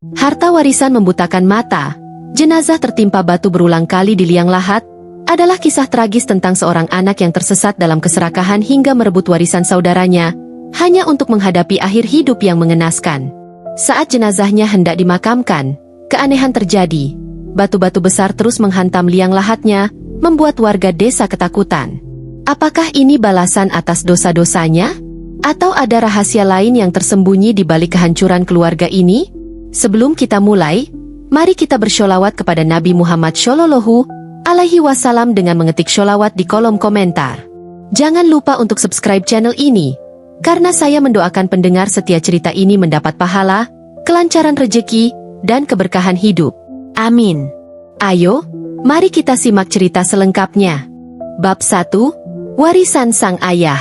Harta warisan membutakan mata, jenazah tertimpa batu berulang kali di liang lahat, adalah kisah tragis tentang seorang anak yang tersesat dalam keserakahan hingga merebut warisan saudaranya, hanya untuk menghadapi akhir hidup yang mengenaskan. Saat jenazahnya hendak dimakamkan, keanehan terjadi. Batu-batu besar terus menghantam liang lahatnya, membuat warga desa ketakutan. Apakah ini balasan atas dosa-dosanya? Atau ada rahasia lain yang tersembunyi di balik kehancuran keluarga ini? Sebelum kita mulai, mari kita bersholawat kepada Nabi Muhammad Shallallahu Alaihi Wasallam dengan mengetik sholawat di kolom komentar. Jangan lupa untuk subscribe channel ini, karena saya mendoakan pendengar setia cerita ini mendapat pahala, kelancaran rejeki, dan keberkahan hidup. Amin. Ayo, mari kita simak cerita selengkapnya. Bab 1, Warisan Sang Ayah.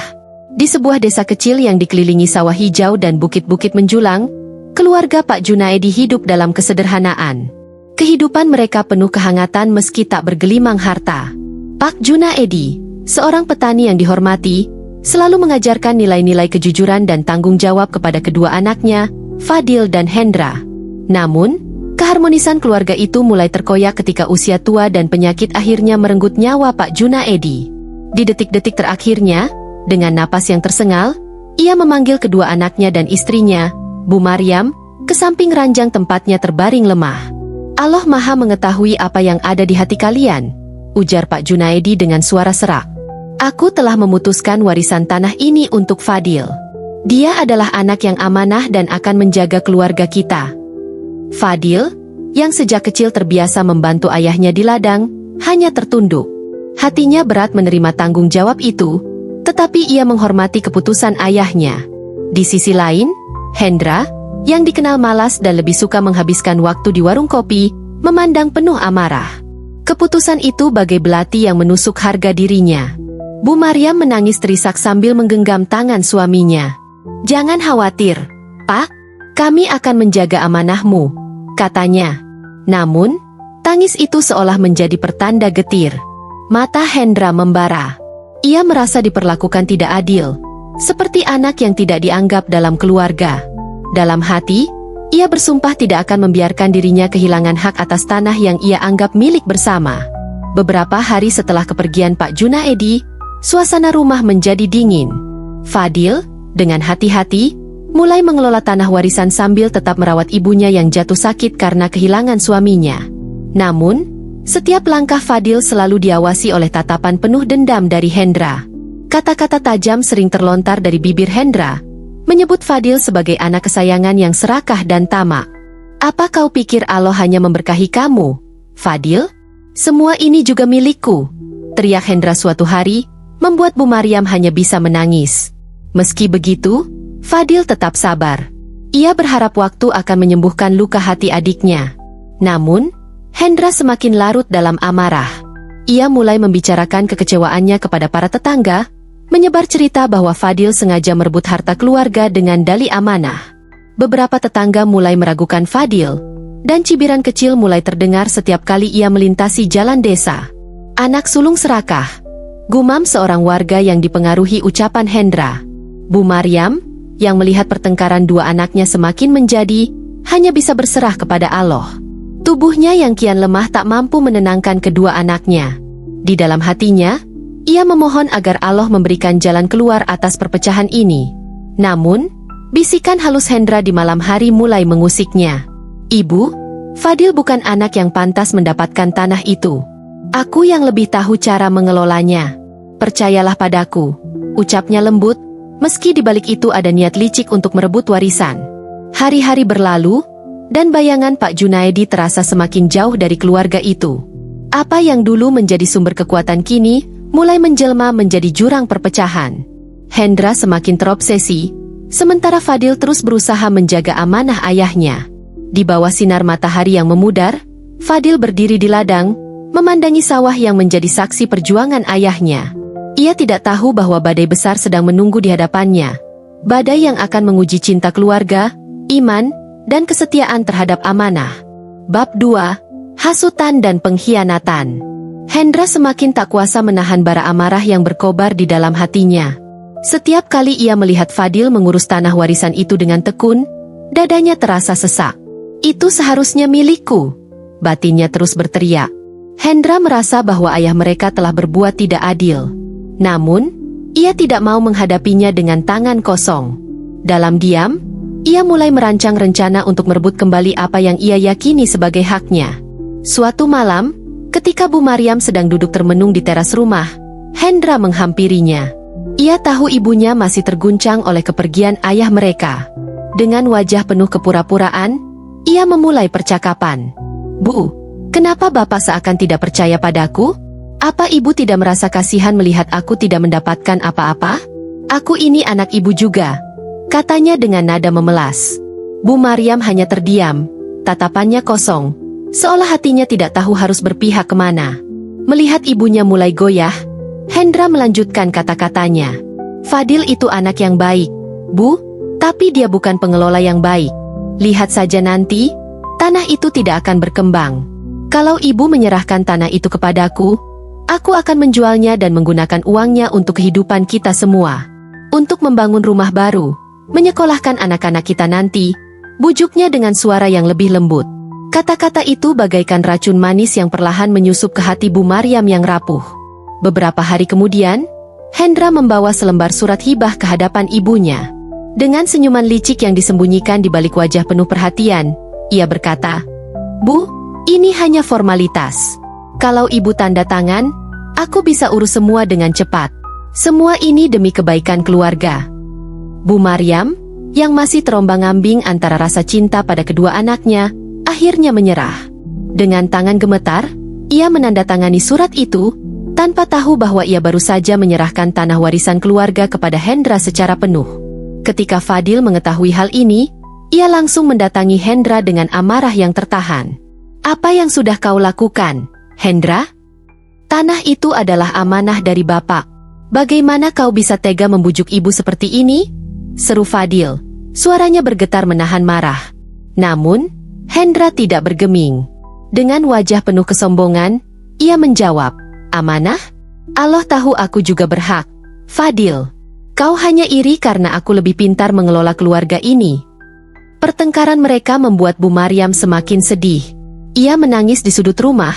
Di sebuah desa kecil yang dikelilingi sawah hijau dan bukit-bukit menjulang, keluarga Pak Junaedi hidup dalam kesederhanaan. Kehidupan mereka penuh kehangatan meski tak bergelimang harta. Pak Junaedi, seorang petani yang dihormati, selalu mengajarkan nilai-nilai kejujuran dan tanggung jawab kepada kedua anaknya, Fadil dan Hendra. Namun, keharmonisan keluarga itu mulai terkoyak ketika usia tua dan penyakit akhirnya merenggut nyawa Pak Junaedi. Di detik-detik terakhirnya, dengan napas yang tersengal, ia memanggil kedua anaknya dan istrinya, Bu Maryam, ke samping ranjang tempatnya terbaring lemah. Allah Maha mengetahui apa yang ada di hati kalian, ujar Pak Junaedi dengan suara serak. Aku telah memutuskan warisan tanah ini untuk Fadil. Dia adalah anak yang amanah dan akan menjaga keluarga kita. Fadil, yang sejak kecil terbiasa membantu ayahnya di ladang, hanya tertunduk. Hatinya berat menerima tanggung jawab itu, tetapi ia menghormati keputusan ayahnya. Di sisi lain, Hendra, yang dikenal malas dan lebih suka menghabiskan waktu di warung kopi, memandang penuh amarah. Keputusan itu bagai belati yang menusuk harga dirinya. Bu Maryam menangis terisak sambil menggenggam tangan suaminya. Jangan khawatir, Pak, kami akan menjaga amanahmu, katanya. Namun, tangis itu seolah menjadi pertanda getir. Mata Hendra membara. Ia merasa diperlakukan tidak adil, seperti anak yang tidak dianggap dalam keluarga. Dalam hati, ia bersumpah tidak akan membiarkan dirinya kehilangan hak atas tanah yang ia anggap milik bersama. Beberapa hari setelah kepergian Pak Junaedi, suasana rumah menjadi dingin. Fadil, dengan hati-hati, mulai mengelola tanah warisan sambil tetap merawat ibunya yang jatuh sakit karena kehilangan suaminya. Namun, setiap langkah Fadil selalu diawasi oleh tatapan penuh dendam dari Hendra. Kata-kata tajam sering terlontar dari bibir Hendra, menyebut Fadil sebagai anak kesayangan yang serakah dan tamak. Apa kau pikir Allah hanya memberkahi kamu, Fadil? Semua ini juga milikku, teriak Hendra suatu hari, membuat Bu Maryam hanya bisa menangis. Meski begitu, Fadil tetap sabar. Ia berharap waktu akan menyembuhkan luka hati adiknya. Namun, Hendra semakin larut dalam amarah. Ia mulai membicarakan kekecewaannya kepada para tetangga, menyebar cerita bahwa Fadil sengaja merebut harta keluarga dengan dalih amanah. Beberapa tetangga mulai meragukan Fadil, dan cibiran kecil mulai terdengar setiap kali ia melintasi jalan desa. Anak sulung serakah, gumam seorang warga yang dipengaruhi ucapan Hendra. Bu Maryam, yang melihat pertengkaran dua anaknya semakin menjadi, hanya bisa berserah kepada Allah. Tubuhnya yang kian lemah tak mampu menenangkan kedua anaknya. Di dalam hatinya, ia memohon agar Allah memberikan jalan keluar atas perpecahan ini. Namun, bisikan halus Hendra di malam hari mulai mengusiknya. Ibu, Fadil bukan anak yang pantas mendapatkan tanah itu. Aku yang lebih tahu cara mengelolanya. Percayalah padaku, ucapnya lembut, meski di balik itu ada niat licik untuk merebut warisan. Hari-hari berlalu, dan bayangan Pak Junaedi terasa semakin jauh dari keluarga itu. Apa yang dulu menjadi sumber kekuatan kini mulai menjelma menjadi jurang perpecahan. Hendra semakin terobsesi, sementara Fadil terus berusaha menjaga amanah ayahnya. Di bawah sinar matahari yang memudar, Fadil berdiri di ladang, memandangi sawah yang menjadi saksi perjuangan ayahnya. Ia tidak tahu bahwa badai besar sedang menunggu di hadapannya. Badai yang akan menguji cinta keluarga, iman, dan kesetiaan terhadap amanah. Bab 2, Hasutan dan Pengkhianatan. Hendra semakin tak kuasa menahan bara amarah yang berkobar di dalam hatinya. Setiap kali ia melihat Fadil mengurus tanah warisan itu dengan tekun, dadanya terasa sesak. Itu seharusnya milikku. Batinnya terus berteriak. Hendra merasa bahwa ayah mereka telah berbuat tidak adil. Namun, ia tidak mau menghadapinya dengan tangan kosong. Dalam diam, ia mulai merancang rencana untuk merebut kembali apa yang ia yakini sebagai haknya. Suatu malam, ketika Bu Maryam sedang duduk termenung di teras rumah, Hendra menghampirinya. Ia tahu ibunya masih terguncang oleh kepergian ayah mereka. Dengan wajah penuh kepura-puraan, ia memulai percakapan. Bu, kenapa Bapak seakan tidak percaya padaku? Apa Ibu tidak merasa kasihan melihat aku tidak mendapatkan apa-apa? Aku ini anak Ibu juga, katanya dengan nada memelas. Bu Maryam hanya terdiam, tatapannya kosong, seolah hatinya tidak tahu harus berpihak kemana. Melihat ibunya mulai goyah, Hendra melanjutkan kata-katanya. Fadil itu anak yang baik, Bu, tapi dia bukan pengelola yang baik. Lihat saja nanti, tanah itu tidak akan berkembang. Kalau Ibu menyerahkan tanah itu kepadaku, aku akan menjualnya dan menggunakan uangnya untuk kehidupan kita semua. Untuk membangun rumah baru, menyekolahkan anak-anak kita nanti, bujuknya dengan suara yang lebih lembut. Kata-kata itu bagaikan racun manis yang perlahan menyusup ke hati Bu Maryam yang rapuh. Beberapa hari kemudian, Hendra membawa selembar surat hibah ke hadapan ibunya. Dengan senyuman licik yang disembunyikan di balik wajah penuh perhatian, ia berkata, Bu, ini hanya formalitas. Kalau Ibu tanda tangan, aku bisa urus semua dengan cepat. Semua ini demi kebaikan keluarga. Bu Maryam, yang masih terombang-ambing antara rasa cinta pada kedua anaknya, akhirnya menyerah. Dengan tangan gemetar, ia menandatangani surat itu, tanpa tahu bahwa ia baru saja menyerahkan tanah warisan keluarga kepada Hendra secara penuh. Ketika Fadil mengetahui hal ini, ia langsung mendatangi Hendra dengan amarah yang tertahan. Apa yang sudah kau lakukan, Hendra? Tanah itu adalah amanah dari Bapak. Bagaimana kau bisa tega membujuk ibu seperti ini? Seru Fadil. Suaranya bergetar menahan marah. Namun, Hendra tidak bergeming. Dengan wajah penuh kesombongan, ia menjawab, amanah? Allah tahu aku juga berhak. Fadil, kau hanya iri karena aku lebih pintar mengelola keluarga ini. Pertengkaran mereka membuat Bu Maryam semakin sedih. Ia menangis di sudut rumah,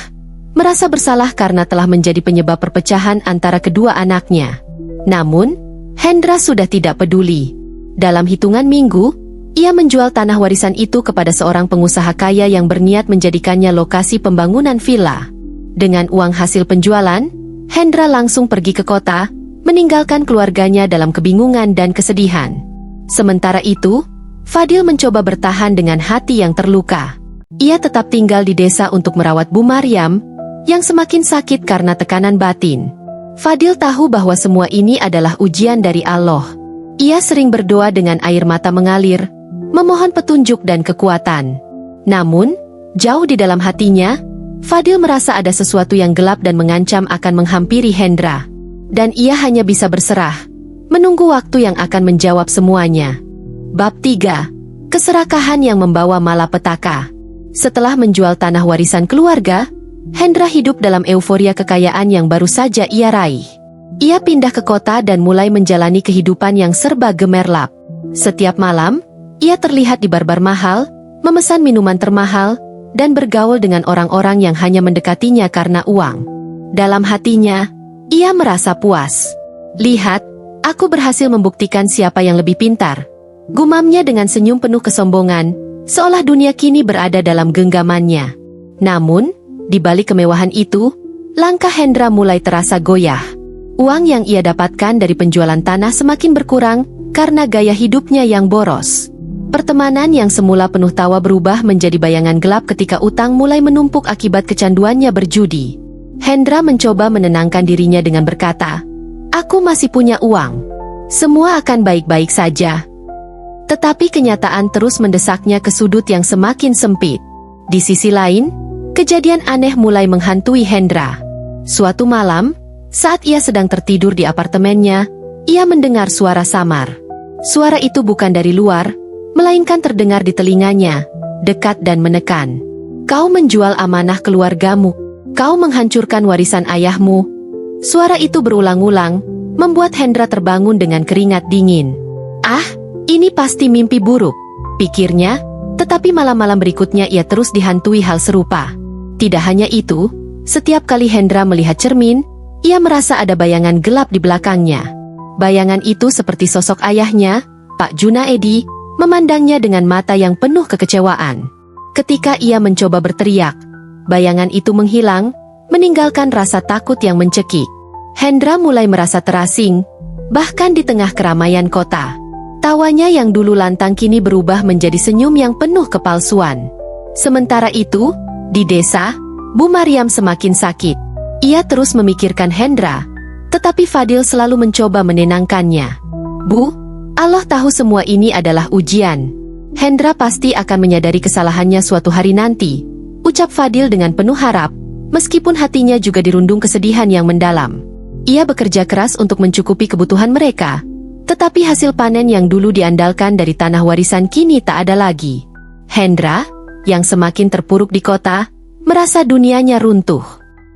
merasa bersalah karena telah menjadi penyebab perpecahan antara kedua anaknya. Namun, Hendra sudah tidak peduli. Dalam hitungan minggu, ia menjual tanah warisan itu kepada seorang pengusaha kaya yang berniat menjadikannya lokasi pembangunan villa. Dengan uang hasil penjualan, Hendra langsung pergi ke kota, meninggalkan keluarganya dalam kebingungan dan kesedihan. Sementara itu, Fadil mencoba bertahan dengan hati yang terluka. Ia tetap tinggal di desa untuk merawat Bu Maryam, yang semakin sakit karena tekanan batin. Fadil tahu bahwa semua ini adalah ujian dari Allah. Ia sering berdoa dengan air mata mengalir, memohon petunjuk dan kekuatan. Namun, jauh di dalam hatinya, Fadil merasa ada sesuatu yang gelap dan mengancam akan menghampiri Hendra. Dan ia hanya bisa berserah, menunggu waktu yang akan menjawab semuanya. Bab 3. Keserakahan yang membawa malapetaka. Setelah menjual tanah warisan keluarga, Hendra hidup dalam euforia kekayaan yang baru saja ia raih. Ia pindah ke kota dan mulai menjalani kehidupan yang serba gemerlap. Setiap malam, ia terlihat di bar-bar mahal, memesan minuman termahal, dan bergaul dengan orang-orang yang hanya mendekatinya karena uang. Dalam hatinya, ia merasa puas. Lihat, aku berhasil membuktikan siapa yang lebih pintar. Gumamnya dengan senyum penuh kesombongan, seolah dunia kini berada dalam genggamannya. Namun, di balik kemewahan itu, langkah Hendra mulai terasa goyah. Uang yang ia dapatkan dari penjualan tanah semakin berkurang karena gaya hidupnya yang boros. Pertemanan yang semula penuh tawa berubah menjadi bayangan gelap ketika utang mulai menumpuk akibat kecanduannya berjudi. Hendra mencoba menenangkan dirinya dengan berkata, "Aku masih punya uang. Semua akan baik-baik saja." Tetapi kenyataan terus mendesaknya ke sudut yang semakin sempit. Di sisi lain, kejadian aneh mulai menghantui Hendra. Suatu malam, saat ia sedang tertidur di apartemennya, ia mendengar suara samar. Suara itu bukan dari luar, melainkan terdengar di telinganya, dekat dan menekan. "Kau menjual amanah keluargamu. Kau menghancurkan warisan ayahmu." Suara itu berulang-ulang, membuat Hendra terbangun dengan keringat dingin. "Ah, ini pasti mimpi buruk," pikirnya, Tetapi malam-malam berikutnya ia terus dihantui hal serupa. Tidak hanya itu, setiap kali Hendra melihat cermin, ia merasa ada bayangan gelap di belakangnya. Bayangan itu seperti sosok ayahnya, Pak Junaedi, memandangnya dengan mata yang penuh kekecewaan. Ketika ia mencoba berteriak, bayangan itu menghilang, meninggalkan rasa takut yang mencekik. Hendra mulai merasa terasing, bahkan di tengah keramaian kota. Tawanya yang dulu lantang kini berubah menjadi senyum yang penuh kepalsuan. Sementara itu, di desa, Bu Maryam semakin sakit. Ia terus memikirkan Hendra, tetapi Fadil selalu mencoba menenangkannya. Bu, Allah tahu semua ini adalah ujian. Hendra pasti akan menyadari kesalahannya suatu hari nanti, ucap Fadil dengan penuh harap, meskipun hatinya juga dirundung kesedihan yang mendalam. Ia bekerja keras untuk mencukupi kebutuhan mereka, tetapi hasil panen yang dulu diandalkan dari tanah warisan kini tak ada lagi. Hendra, yang semakin terpuruk di kota, merasa dunianya runtuh.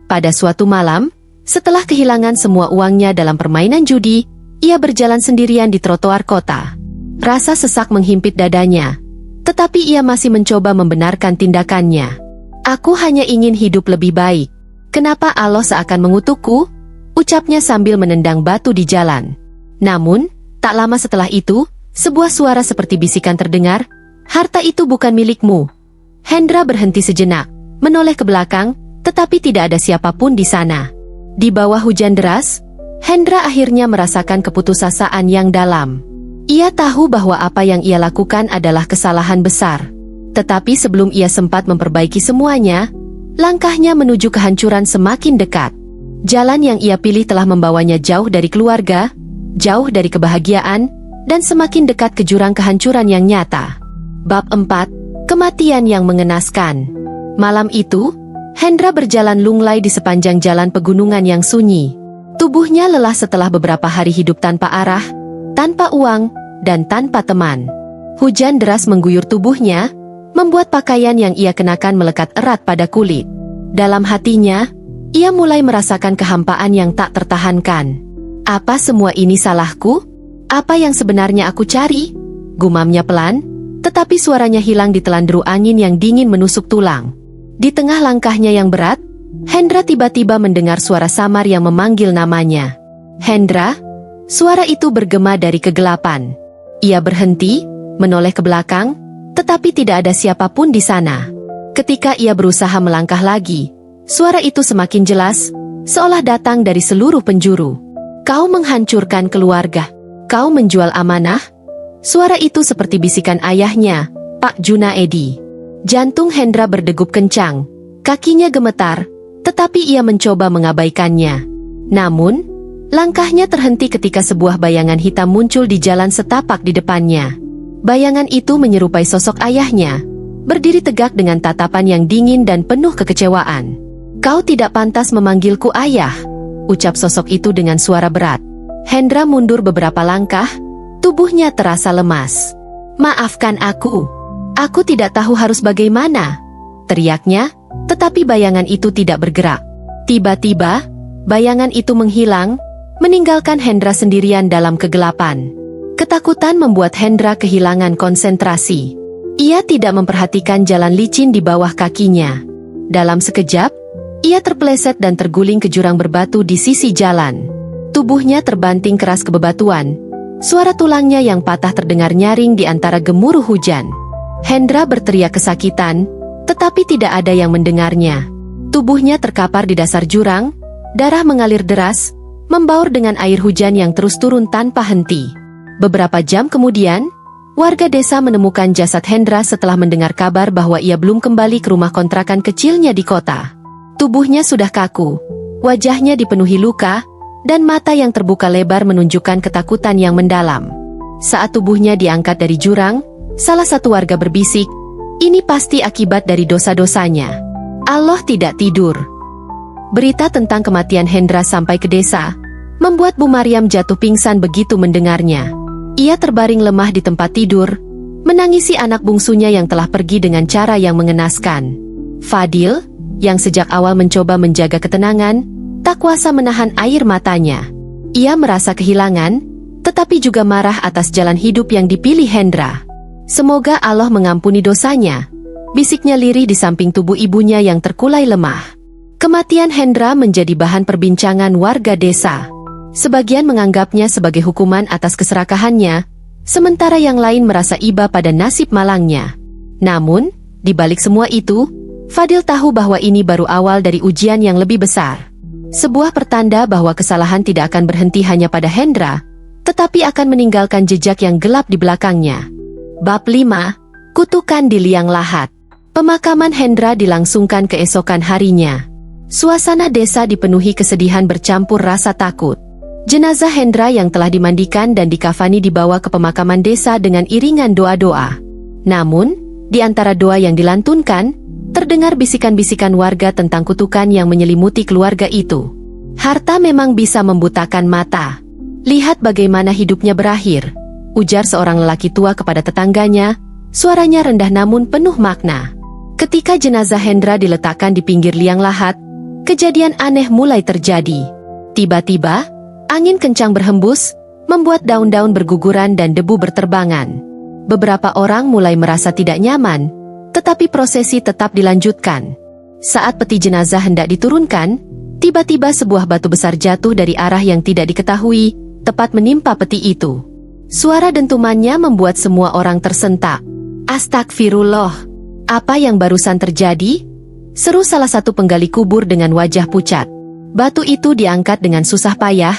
Pada suatu malam, setelah kehilangan semua uangnya dalam permainan judi, ia berjalan sendirian di trotoar kota. Rasa sesak menghimpit dadanya, tetapi ia masih mencoba membenarkan tindakannya. Aku hanya ingin hidup lebih baik. Kenapa Allah seakan mengutukku? Ucapnya sambil menendang batu di jalan. Namun, tak lama setelah itu, sebuah suara seperti bisikan terdengar, harta itu bukan milikmu. Hendra berhenti sejenak, menoleh ke belakang, tetapi tidak ada siapapun di sana. Di bawah hujan deras, Hendra akhirnya merasakan keputusasaan yang dalam. Ia tahu bahwa apa yang ia lakukan adalah kesalahan besar. Tetapi sebelum ia sempat memperbaiki semuanya, langkahnya menuju kehancuran semakin dekat. Jalan yang ia pilih telah membawanya jauh dari keluarga, jauh dari kebahagiaan, dan semakin dekat ke jurang kehancuran yang nyata. Bab 4, Kematian yang Mengenaskan. Malam itu, Hendra berjalan lunglai di sepanjang jalan pegunungan yang sunyi. Tubuhnya lelah setelah beberapa hari hidup tanpa arah, tanpa uang, dan tanpa teman. Hujan deras mengguyur tubuhnya, membuat pakaian yang ia kenakan melekat erat pada kulit. Dalam hatinya, ia mulai merasakan kehampaan yang tak tertahankan. Apa semua ini salahku? Apa yang sebenarnya aku cari? Gumamnya pelan, tetapi suaranya hilang ditelan deru angin yang dingin menusuk tulang. Di tengah langkahnya yang berat, Hendra tiba-tiba mendengar suara samar yang memanggil namanya. Hendra, suara itu bergema dari kegelapan. Ia berhenti, menoleh ke belakang, tetapi tidak ada siapapun di sana. Ketika ia berusaha melangkah lagi, suara itu semakin jelas, seolah datang dari seluruh penjuru. Kau menghancurkan keluarga. Kau menjual amanah. Suara itu seperti bisikan ayahnya, Pak Junaedi. Jantung Hendra berdegup kencang, kakinya gemetar, tetapi ia mencoba mengabaikannya. Namun, langkahnya terhenti ketika sebuah bayangan hitam muncul di jalan setapak di depannya. Bayangan itu menyerupai sosok ayahnya, berdiri tegak dengan tatapan yang dingin dan penuh kekecewaan. Kau tidak pantas memanggilku ayah, ucap sosok itu dengan suara berat. Hendra mundur beberapa langkah, tubuhnya terasa lemas. Maafkan aku tidak tahu harus bagaimana, teriaknya, tetapi bayangan itu tidak bergerak. Tiba-tiba, bayangan itu menghilang, meninggalkan Hendra sendirian dalam kegelapan. Ketakutan membuat Hendra kehilangan konsentrasi. Ia tidak memperhatikan jalan licin di bawah kakinya. Dalam sekejap, ia terpeleset dan terguling ke jurang berbatu di sisi jalan. Tubuhnya terbanting keras ke bebatuan. Suara tulangnya yang patah terdengar nyaring di antara gemuruh hujan. Hendra berteriak kesakitan, tetapi tidak ada yang mendengarnya. Tubuhnya terkapar di dasar jurang, darah mengalir deras, membaur dengan air hujan yang terus turun tanpa henti. Beberapa jam kemudian, warga desa menemukan jasad Hendra setelah mendengar kabar bahwa ia belum kembali ke rumah kontrakan kecilnya di kota. Tubuhnya sudah kaku, wajahnya dipenuhi luka, dan mata yang terbuka lebar menunjukkan ketakutan yang mendalam. Saat tubuhnya diangkat dari jurang, salah satu warga berbisik, ini pasti akibat dari dosa-dosanya. Allah tidak tidur. Berita tentang kematian Hendra sampai ke desa, membuat Bu Maryam jatuh pingsan begitu mendengarnya. Ia terbaring lemah di tempat tidur, menangisi anak bungsunya yang telah pergi dengan cara yang mengenaskan. Fadil, yang sejak awal mencoba menjaga ketenangan, tak kuasa menahan air matanya. Ia merasa kehilangan, tetapi juga marah atas jalan hidup yang dipilih Hendra. Semoga Allah mengampuni dosanya, bisiknya lirih di samping tubuh ibunya yang terkulai lemah. Kematian Hendra menjadi bahan perbincangan warga desa. Sebagian menganggapnya sebagai hukuman atas keserakahannya, sementara yang lain merasa iba pada nasib malangnya. Namun, di balik semua itu, Fadil tahu bahwa ini baru awal dari ujian yang lebih besar. Sebuah pertanda bahwa kesalahan tidak akan berhenti hanya pada Hendra, tetapi akan meninggalkan jejak yang gelap di belakangnya. Bab 5. Kutukan di Liang Lahat. Pemakaman Hendra dilangsungkan keesokan harinya. Suasana desa dipenuhi kesedihan bercampur rasa takut. Jenazah Hendra yang telah dimandikan dan dikafani dibawa ke pemakaman desa dengan iringan doa-doa. Namun, di antara doa yang dilantunkan, terdengar bisikan-bisikan warga tentang kutukan yang menyelimuti keluarga itu. Harta memang bisa membutakan mata. Lihat bagaimana hidupnya berakhir, ujar seorang lelaki tua kepada tetangganya, suaranya rendah namun penuh makna. Ketika jenazah Hendra diletakkan di pinggir liang lahat, kejadian aneh mulai terjadi. Tiba-tiba, angin kencang berhembus, membuat daun-daun berguguran dan debu berterbangan. Beberapa orang mulai merasa tidak nyaman, tetapi prosesi tetap dilanjutkan. Saat peti jenazah hendak diturunkan, tiba-tiba sebuah batu besar jatuh dari arah yang tidak diketahui, tepat menimpa peti itu. Suara dentumannya membuat semua orang tersentak. Astagfirullah, apa yang barusan terjadi? Seru salah satu penggali kubur dengan wajah pucat. Batu itu diangkat dengan susah payah,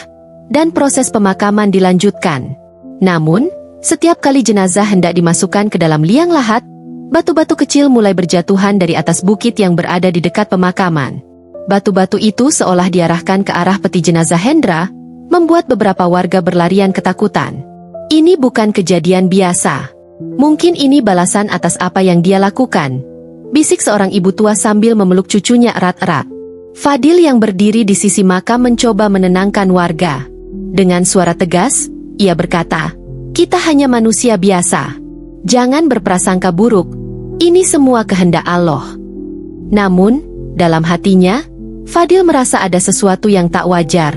dan proses pemakaman dilanjutkan. Namun, setiap kali jenazah hendak dimasukkan ke dalam liang lahat, batu-batu kecil mulai berjatuhan dari atas bukit yang berada di dekat pemakaman. Batu-batu itu seolah diarahkan ke arah peti jenazah Hendra, membuat beberapa warga berlarian ketakutan. Ini bukan kejadian biasa. Mungkin ini balasan atas apa yang dia lakukan, bisik seorang ibu tua sambil memeluk cucunya erat-erat. Fadil yang berdiri di sisi makam mencoba menenangkan warga. Dengan suara tegas, ia berkata, "Kita hanya manusia biasa. Jangan berprasangka buruk. Ini semua kehendak Allah." Namun, dalam hatinya, Fadil merasa ada sesuatu yang tak wajar.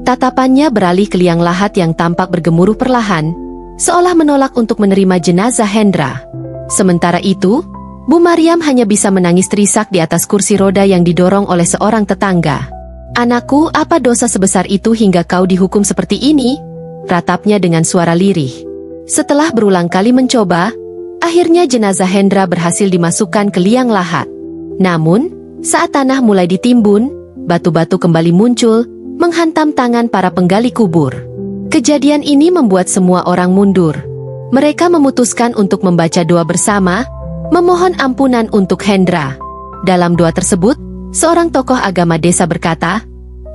Tatapannya beralih ke liang lahat yang tampak bergemuruh perlahan, seolah menolak untuk menerima jenazah Hendra. Sementara itu, Bu Maryam hanya bisa menangis terisak di atas kursi roda yang didorong oleh seorang tetangga. "Anakku, apa dosa sebesar itu hingga kau dihukum seperti ini?" ratapnya dengan suara lirih. Setelah berulang kali mencoba, akhirnya jenazah Hendra berhasil dimasukkan ke liang lahat. Namun, saat tanah mulai ditimbun, batu-batu kembali muncul, menghantam tangan para penggali kubur. Kejadian ini membuat semua orang mundur. Mereka memutuskan untuk membaca doa bersama, memohon ampunan untuk Hendra. Dalam doa tersebut, seorang tokoh agama desa berkata,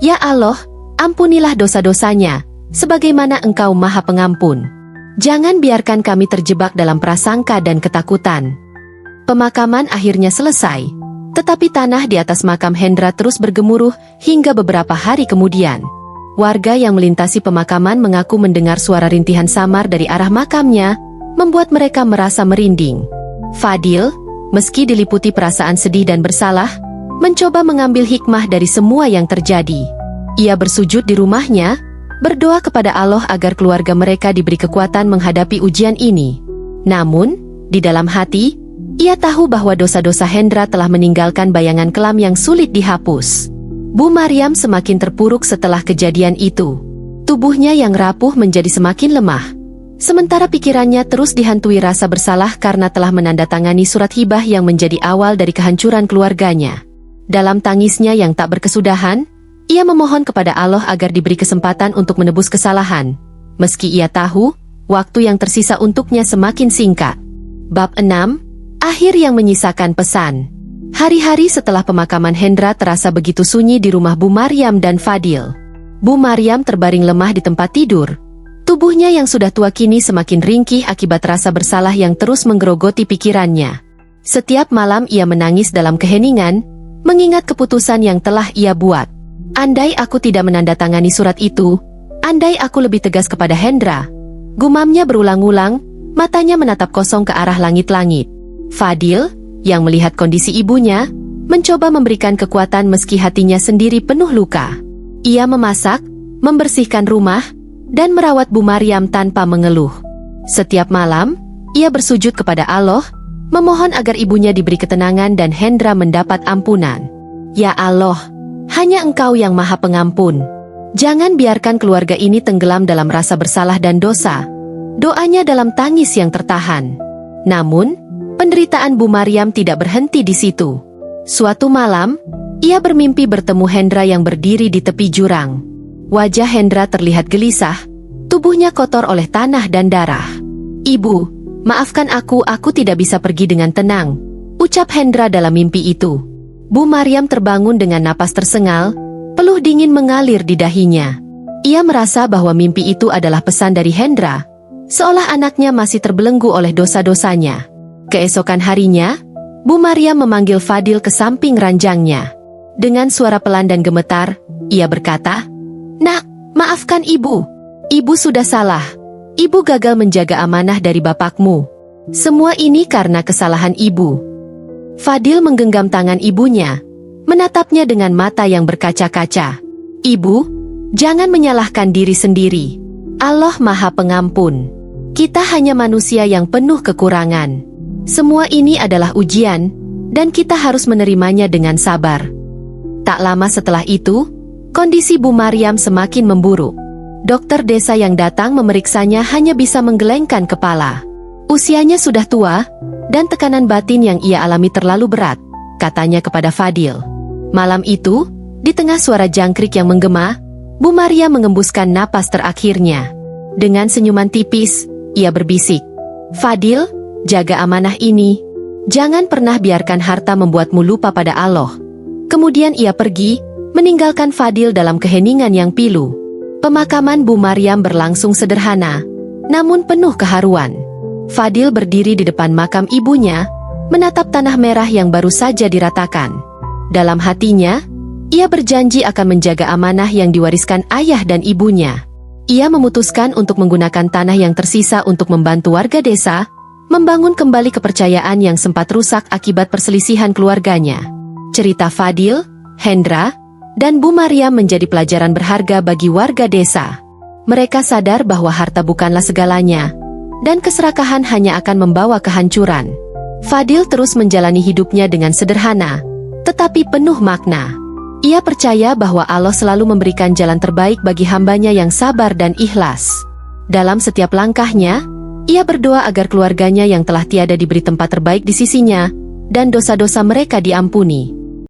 "Ya Allah, ampunilah dosa-dosanya, sebagaimana Engkau Maha Pengampun. Jangan biarkan kami terjebak dalam prasangka dan ketakutan." Pemakaman akhirnya selesai, tetapi tanah di atas makam Hendra terus bergemuruh hingga beberapa hari kemudian. Warga yang melintasi pemakaman mengaku mendengar suara rintihan samar dari arah makamnya, membuat mereka merasa merinding. Fadil, meski diliputi perasaan sedih dan bersalah, mencoba mengambil hikmah dari semua yang terjadi. Ia bersujud di rumahnya, berdoa kepada Allah agar keluarga mereka diberi kekuatan menghadapi ujian ini. Namun, di dalam hati, ia tahu bahwa dosa-dosa Hendra telah meninggalkan bayangan kelam yang sulit dihapus. Bu Maryam semakin terpuruk setelah kejadian itu. Tubuhnya yang rapuh menjadi semakin lemah. Sementara pikirannya terus dihantui rasa bersalah karena telah menandatangani surat hibah yang menjadi awal dari kehancuran keluarganya. Dalam tangisnya yang tak berkesudahan, ia memohon kepada Allah agar diberi kesempatan untuk menebus kesalahan. Meski ia tahu, waktu yang tersisa untuknya semakin singkat. Bab 6. Akhir yang menyisakan pesan. Hari-hari setelah pemakaman Hendra terasa begitu sunyi di rumah Bu Maryam dan Fadil. Bu Maryam terbaring lemah di tempat tidur. Tubuhnya yang sudah tua kini semakin ringkih akibat rasa bersalah yang terus menggerogoti pikirannya. Setiap malam ia menangis dalam keheningan, mengingat keputusan yang telah ia buat. "Andai aku tidak menandatangani surat itu, andai aku lebih tegas kepada Hendra," gumamnya berulang-ulang, matanya menatap kosong ke arah langit-langit. Fadil, yang melihat kondisi ibunya, mencoba memberikan kekuatan meski hatinya sendiri penuh luka. Ia memasak, membersihkan rumah, dan merawat Bu Maryam tanpa mengeluh. Setiap malam, ia bersujud kepada Allah, memohon agar ibunya diberi ketenangan dan Hendra mendapat ampunan. Ya Allah, hanya Engkau yang Maha Pengampun. Jangan biarkan keluarga ini tenggelam dalam rasa bersalah dan dosa. Doanya dalam tangis yang tertahan. Namun, penderitaan Bu Maryam tidak berhenti di situ. Suatu malam, ia bermimpi bertemu Hendra yang berdiri di tepi jurang. Wajah Hendra terlihat gelisah, tubuhnya kotor oleh tanah dan darah. "Ibu, maafkan aku tidak bisa pergi dengan tenang," ucap Hendra dalam mimpi itu. Bu Maryam terbangun dengan napas tersengal, peluh dingin mengalir di dahinya. Ia merasa bahwa mimpi itu adalah pesan dari Hendra, seolah anaknya masih terbelenggu oleh dosa-dosanya. Keesokan harinya, Bu Maryam memanggil Fadil ke samping ranjangnya. Dengan suara pelan dan gemetar, ia berkata, "Nak, maafkan ibu. Ibu sudah salah. Ibu gagal menjaga amanah dari bapakmu. Semua ini karena kesalahan ibu." Fadil menggenggam tangan ibunya, menatapnya dengan mata yang berkaca-kaca. "Ibu, jangan menyalahkan diri sendiri. Allah Maha Pengampun. Kita hanya manusia yang penuh kekurangan. Semua ini adalah ujian, dan kita harus menerimanya dengan sabar." Tak lama setelah itu, kondisi Bu Maryam semakin memburuk. Dokter desa yang datang memeriksanya hanya bisa menggelengkan kepala. Usianya sudah tua, dan tekanan batin yang ia alami terlalu berat, katanya kepada Fadil. Malam itu, di tengah suara jangkrik yang menggema, Bu Maryam mengembuskan napas terakhirnya. Dengan senyuman tipis, ia berbisik, "Fadil, jaga amanah ini. Jangan pernah biarkan harta membuatmu lupa pada Allah." Kemudian ia pergi, meninggalkan Fadil dalam keheningan yang pilu. Pemakaman Bu Maryam berlangsung sederhana, namun penuh keharuan. Fadil berdiri di depan makam ibunya, menatap tanah merah yang baru saja diratakan. Dalam hatinya, ia berjanji akan menjaga amanah yang diwariskan ayah dan ibunya. Ia memutuskan untuk menggunakan tanah yang tersisa untuk membantu warga desa, membangun kembali kepercayaan yang sempat rusak akibat perselisihan keluarganya. Cerita Fadil, Hendra, dan Bu Maryam menjadi pelajaran berharga bagi warga desa. Mereka sadar bahwa harta bukanlah segalanya, dan keserakahan hanya akan membawa kehancuran. Fadil terus menjalani hidupnya dengan sederhana, tetapi penuh makna. Ia percaya bahwa Allah selalu memberikan jalan terbaik bagi hambanya yang sabar dan ikhlas. Dalam setiap langkahnya, ia berdoa agar keluarganya yang telah tiada diberi tempat terbaik di sisinya, dan dosa-dosa mereka diampuni.